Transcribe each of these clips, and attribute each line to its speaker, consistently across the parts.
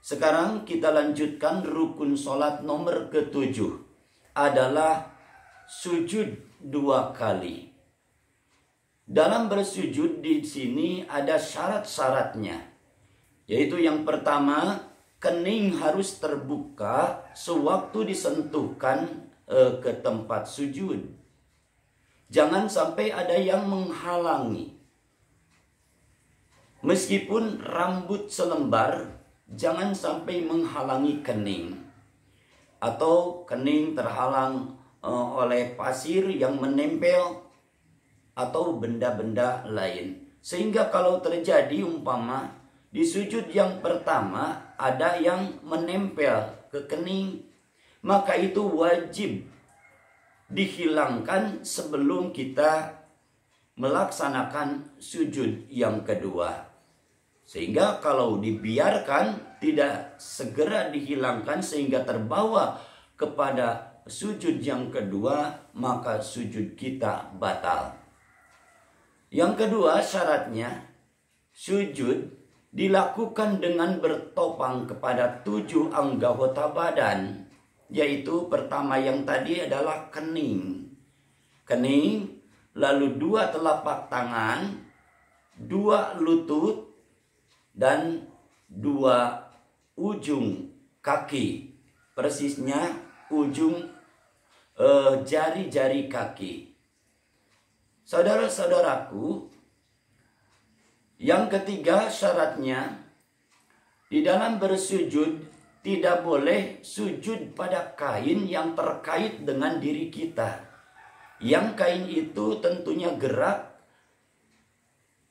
Speaker 1: Sekarang kita lanjutkan rukun sholat nomor ke-7 adalah sujud 2 kali. Dalam bersujud di sini ada syarat-syaratnya, yaitu yang pertama, kening harus terbuka sewaktu disentuhkan ke tempat sujud. Jangan sampai ada yang menghalangi. Meskipun rambut selembar, jangan sampai menghalangi kening. Atau kening terhalang oleh pasir yang menempel atau benda-benda lain. Sehingga kalau terjadi umpama di sujud yang pertama ada yang menempel ke kening, maka itu wajib dihilangkan sebelum kita melaksanakan sujud yang kedua. Sehingga kalau dibiarkan tidak segera dihilangkan sehingga terbawa kepada sujud yang kedua, maka sujud kita batal. Yang kedua syaratnya, sujud dilakukan dengan bertopang kepada 7 anggota badan. Yaitu pertama yang tadi adalah kening. Kening, lalu 2 telapak tangan, 2 lutut, dan 2 ujung kaki. Persisnya ujung jari-jari kaki. Saudara-saudaraku, yang ketiga syaratnya, di dalam bersujud tidak boleh sujud pada kain yang terkait dengan diri kita. Yang kain itu tentunya gerak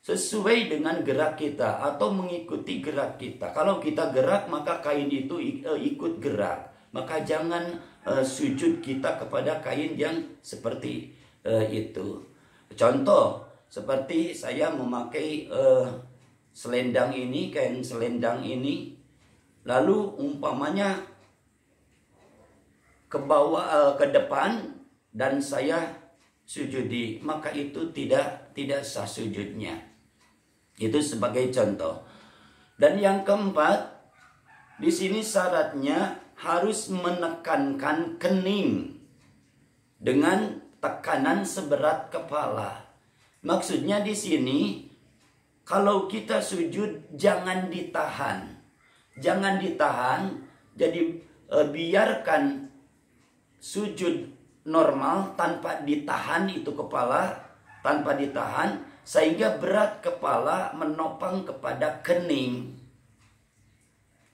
Speaker 1: sesuai dengan gerak kita atau mengikuti gerak kita. Kalau kita gerak maka kain itu ikut gerak. Maka jangan sujud kita kepada kain yang seperti itu. Contoh, seperti saya memakai selendang ini, kain selendang ini, lalu umpamanya ke bawah, ke depan, dan saya sujudi, maka itu tidak sah sujudnya. Itu sebagai contoh. Dan yang keempat, di sini syaratnya harus menekankan kening dengan tekanan seberat kepala. Maksudnya di sini, kalau kita sujud jangan ditahan. Jangan ditahan, jadi biarkan sujud normal tanpa ditahan itu kepala, tanpa ditahan, sehingga berat kepala menopang kepada kening.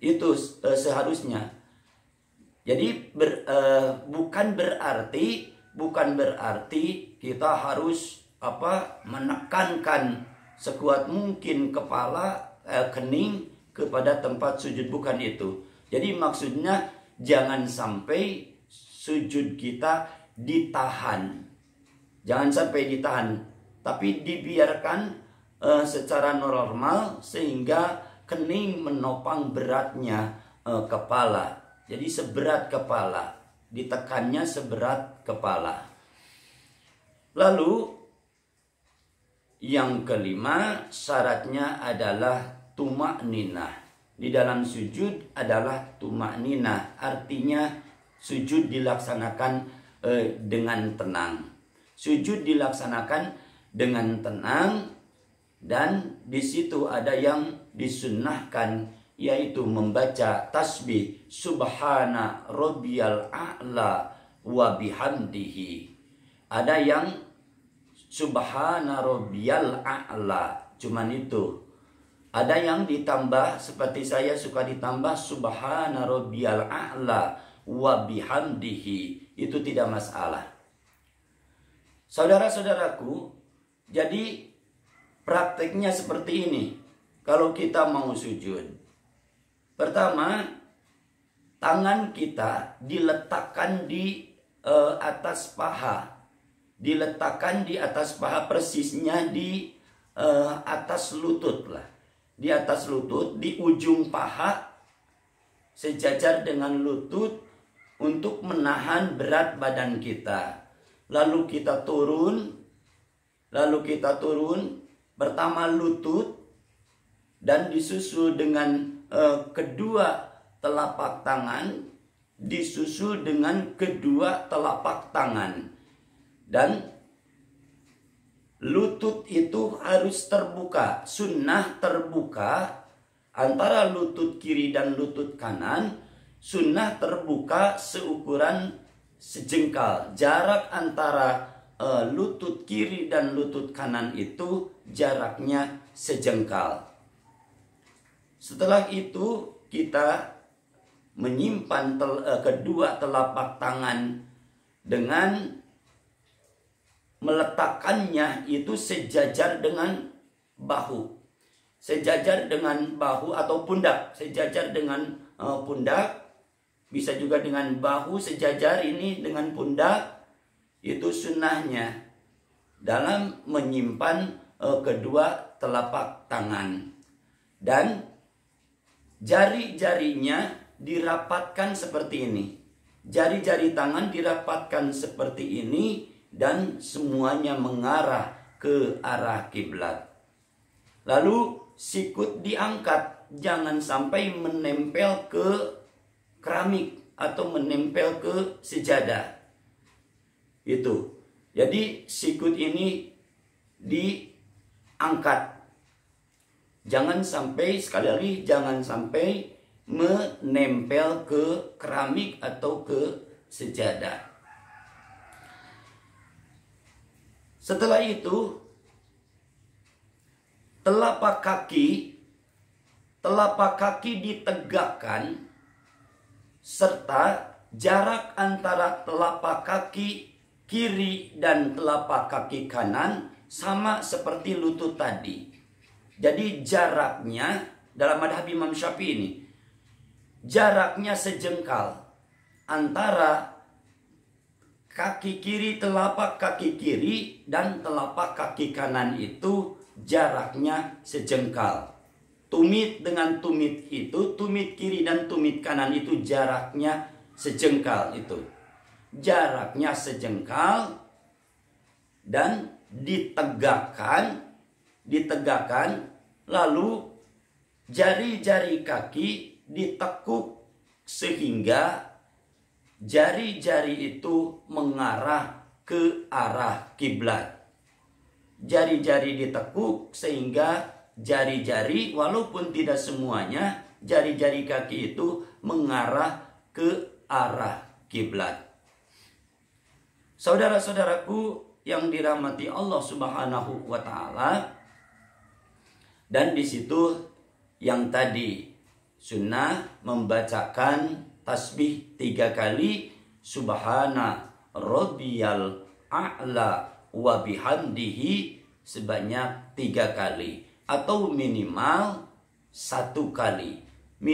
Speaker 1: Itu seharusnya. Jadi bukan berarti kita harus menekankan sekuat mungkin kepala kening kepada tempat sujud, bukan itu. Jadi maksudnya jangan sampai sujud kita ditahan. Jangan sampai ditahan, tapi dibiarkan secara normal sehingga kening menopang beratnya kepala. Jadi seberat kepala, ditekannya seberat kepala. Lalu yang kelima syaratnya adalah tumakninah. Di dalam sujud adalah tumakninah, artinya sujud dilaksanakan dengan tenang. Sujud dilaksanakan dengan tenang, dan di situ ada yang disunnahkan, yaitu membaca tasbih subhana rabbiyal a'la wa bihamdihi. Ada yang subhana rabbiyal a'la, cuman itu. Ada yang ditambah, seperti saya suka ditambah subhana rabbiyal a'la wa bihamdihi. Itu tidak masalah. Saudara-saudaraku, jadi prakteknya seperti ini. Kalau kita mau sujud, pertama, tangan kita diletakkan di atas paha. Diletakkan di atas paha, persisnya di atas lutut lah. Di atas lutut, di ujung paha, sejajar dengan lutut untuk menahan berat badan kita. Lalu kita turun, pertama lutut, dan disusul dengan kedua telapak tangan disusul dengan kedua telapak tangan, dan lutut itu harus terbuka. Sunnah terbuka antara lutut kiri dan lutut kanan. Sunnah terbuka seukuran sejengkal. Jarak antara lutut kiri dan lutut kanan itu jaraknya sejengkal. Setelah itu kita menyimpan kedua telapak tangan dengan meletakkannya itu sejajar dengan bahu. Sejajar dengan bahu atau pundak. Sejajar dengan pundak. Bisa juga dengan bahu sejajar ini dengan pundak. Itu sunnahnya dalam menyimpan kedua telapak tangan. Dan jari-jarinya dirapatkan seperti ini. Jari-jari tangan dirapatkan seperti ini dan semuanya mengarah ke arah kiblat. Lalu sikut diangkat, jangan sampai menempel ke keramik atau menempel ke sejadah. Itu. Jadi sikut ini diangkat. Jangan sampai, sekali lagi, jangan sampai menempel ke keramik atau ke sejadah. Setelah itu, telapak kaki ditegakkan, serta jarak antara telapak kaki kiri dan telapak kaki kanan sama seperti lutut tadi. Jadi jaraknya dalam madhab Imam Syafi'i ini, jaraknya sejengkal antara kaki kiri, telapak kaki kiri dan telapak kaki kanan itu jaraknya sejengkal. Tumit dengan tumit itu, tumit kiri dan tumit kanan itu jaraknya sejengkal itu. Jaraknya sejengkal dan ditegakkan, lalu jari-jari kaki ditekuk sehingga jari-jari itu mengarah ke arah kiblat. Jari-jari ditekuk sehingga jari-jari, walaupun tidak semuanya, jari-jari kaki itu mengarah ke arah kiblat. Saudara-saudaraku yang dirahmati Allah Subhanahu wa Ta'ala, dan di situ yang tadi sunnah membacakan tasbih 3 kali, subhana rabbiyal a'la wa bihamdihi sebanyak 3 kali atau minimal 1 kali.